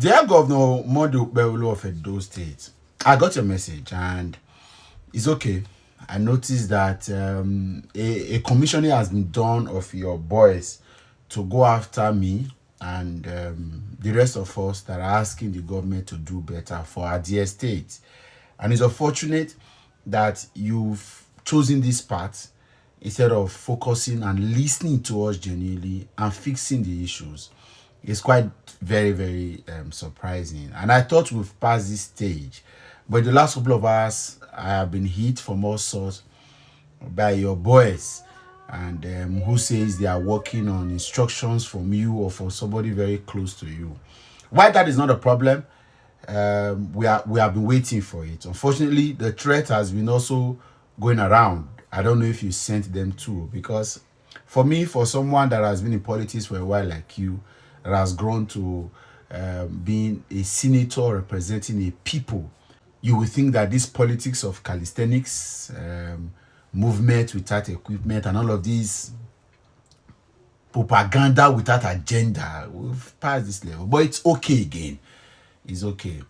Dear Governor Okpebholo of Edo State, I got your message and it's okay. I noticed that a commissioning has been done of your boys to go after me and the rest of us that are asking the government to do better for our dear state. And it's unfortunate that you've chosen this path instead of focusing and listening to us genuinely and fixing the issues. It's quite very, very surprising. And I thought we've passed this stage. But the last couple of hours, I have been hit from all sorts by your boys and who says they are working on instructions from you or for somebody very close to you. Why that is not a problem, we have been waiting for it. Unfortunately, the threat has been also going around. I don't know if you sent them too, because for me, for someone that has been in politics for a while like you, that has grown to being a senator representing a people, you would think that this politics of calisthenics, movement without equipment, and all of these propaganda without agenda, we've passed this level. But it's okay again. It's okay.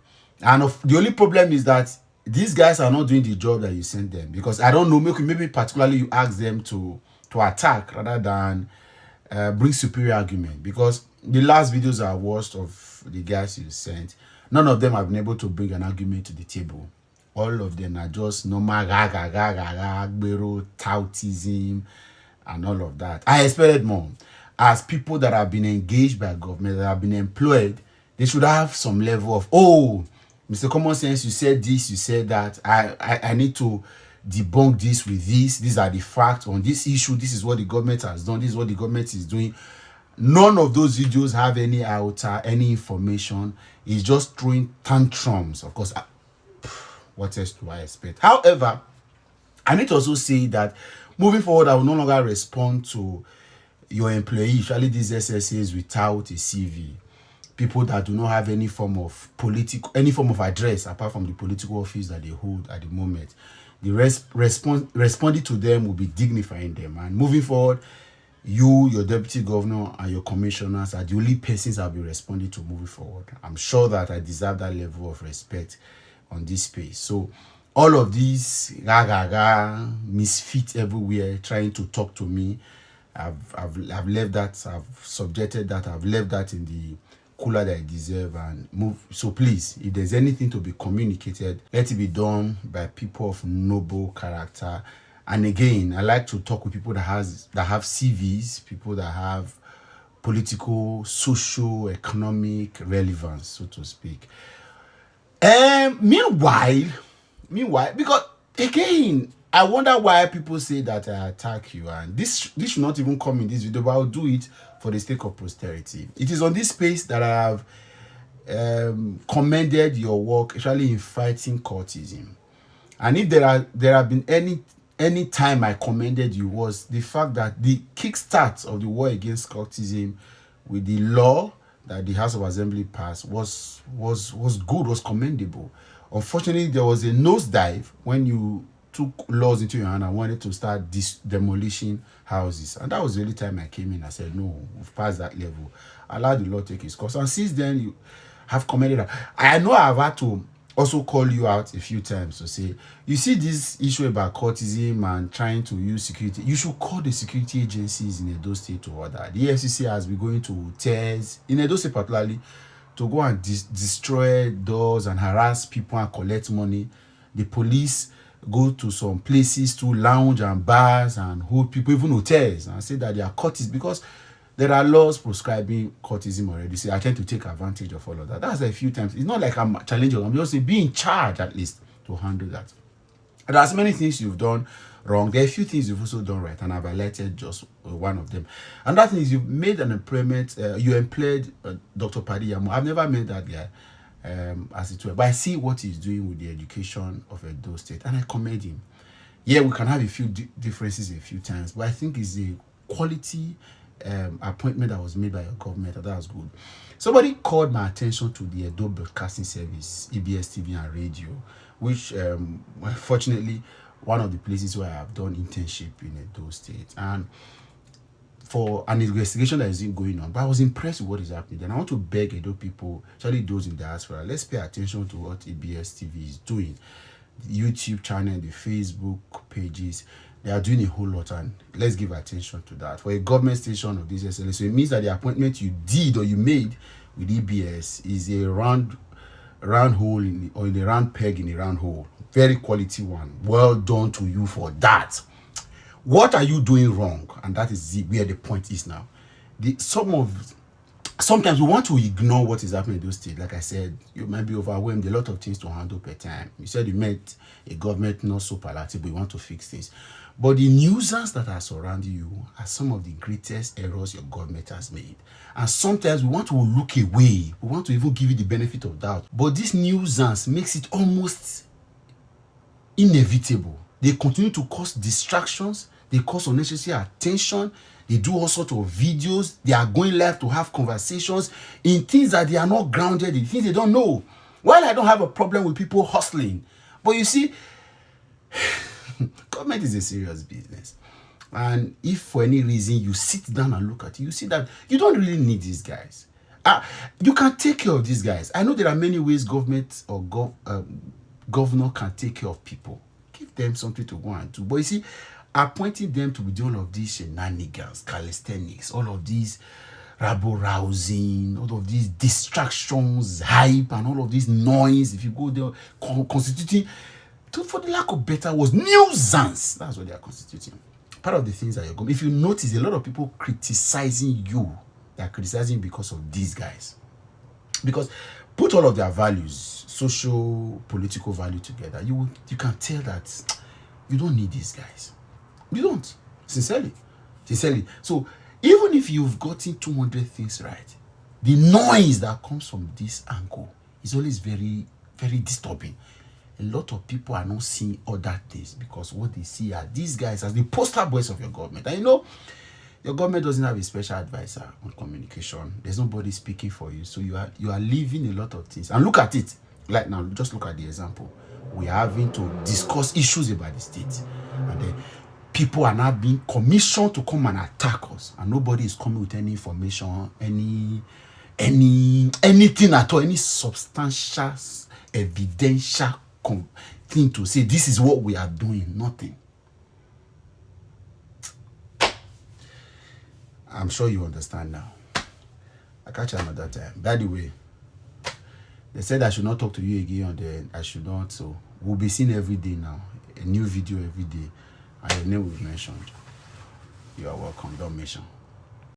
And the only problem is that these guys are not doing the job that you sent them, because I don't know, maybe particularly you ask them to attack rather than bring superior argument, because the last videos I watched of the guys you sent, none of them have been able to bring an argument to the table. All of them are just normal toutism and all of that. I expected more. As people that have been engaged by government, that have been employed, they should have some level of, oh, Mr. Common Sense, you said this, you said that. I need to debunk this with this. These are the facts on this issue. This is what the government has done. This is what the government is doing. None of those videos have any outer, any information. It's just throwing tantrums. Of course, what else do I expect? However, I need to also say that moving forward, I will no longer respond to your employee, usually these SSAs without a CV. People that do not have any form of address apart from the political office that they hold at the moment. The responding to them will be dignifying them. And moving forward, you, your deputy governor, and your commissioners are the only persons I'll be responding to moving forward. I'm sure that I deserve that level of respect on this space. So all of these misfits everywhere trying to talk to me, I've left that, I've subjected that, I've left that in the cooler that I deserve and move. So please, if there's anything to be communicated, let it be done by people of noble character. And again, I like to talk with people that have CVs, people that have political, social, economic relevance, so to speak. Meanwhile, because again, I wonder why people say that I attack you, and this should not even come in this video, but I'll do it for the sake of posterity. It is on this space that I have commended your work, especially in fighting cultism. And if there have been any time I commended you, was the fact that the kickstart of the war against cultism with the law that the House of Assembly passed was good, was commendable. Unfortunately, there was a nosedive when you took laws into your hand and wanted to start demolishing houses. And that was the only time I came in. I said, no, we've passed that level. Allow the law take its course. And since then, you have commended. I know I've had to also call you out a few times to say, you see this issue about cultism and trying to use security, you should call the security agencies in Edo State to order. The FCC has been going to tears, in Edo State particularly, to go and destroy doors and harass people and collect money. The police go to some places to lounge and bars and hold people, even hotels, and say that they are cultists because there are laws prescribing cultism already. So I tend to take advantage of all of that. That's a few times. It's not like I'm challenging. I'm just saying be in charge at least to handle that. And there's many things you've done wrong. There are a few things you've also done right, and I've highlighted just one of them. And that thing is you've made an employment. You employed Dr. Padiyamo. I've never met that guy. As it were, but I see what he's doing with the education of Edo State, and I commend him. Yeah, we can have a few differences a few times, but I think it's a quality appointment that was made by your government, and that was good. Somebody called my attention to the Edo Broadcasting Service, EBS TV and radio, which fortunately one of the places where I have done internship in Edo State. And for an investigation that is going on. But I was impressed with what is happening. Then I want to beg Edo people, especially those in diaspora, let's pay attention to what ABS TV is doing. The YouTube channel, the Facebook pages, they are doing a whole lot, and let's give attention to that. For a government station of this SLA, so it means that the appointment you did or you made with EBS is a round hole or in a round peg in a round hole. Very quality one. Well done to you for that. What are you doing wrong? And that is where the point is now. Sometimes we want to ignore what is happening in those states. Like I said, you might be overwhelmed. A lot of things to handle per time. You said you met a government not so palatable. You want to fix things. But the nuisance that are surrounding you are some of the greatest errors your government has made. And sometimes we want to look away. We want to even give you the benefit of doubt. But this nuisance makes it almost inevitable. They continue to cause distractions. They cause unnecessary attention. They do all sorts of videos. They are going live to have conversations in things that they are not grounded in, things they don't know. While I don't have a problem with people hustling, but you see, government is a serious business. And if for any reason you sit down and look at it, you see that you don't really need these guys. You can take care of these guys. I know there are many ways government or governor can take care of people. Give them something to go and do. But you see, appointing them to do all of these shenanigans, calisthenics, all of these rabble-rousing, all of these distractions, hype, and all of this noise, if you go there, constituting, for the lack of better words, nuisance. That's what they are constituting. Part of the things that you're going, if you notice, a lot of people criticizing you, they are criticizing because of these guys. Because put all of their values, social, political value together, you can tell that you don't need these guys. You don't. Sincerely. So even if you've gotten 200 things right, the noise that comes from this angle is always very, very disturbing. A lot of people are not seeing other things because what they see are these guys as the poster boys of your government. And you know, your government doesn't have a special advisor on communication. There's nobody speaking for you. So you are leaving a lot of things. And look at it. Like now, just look at the example. We are having to discuss issues about the state. And then people are now being commissioned to come and attack us. And nobody is coming with any information, anything at all, any substantial, evidential thing to say, this is what we are doing. Nothing. I'm sure you understand now. I catch you another time. By the way, they said I should not talk to you again on the I should not. So we'll be seeing every day now. A new video every day. And your name was mentioned. You are welcome. Don't mention.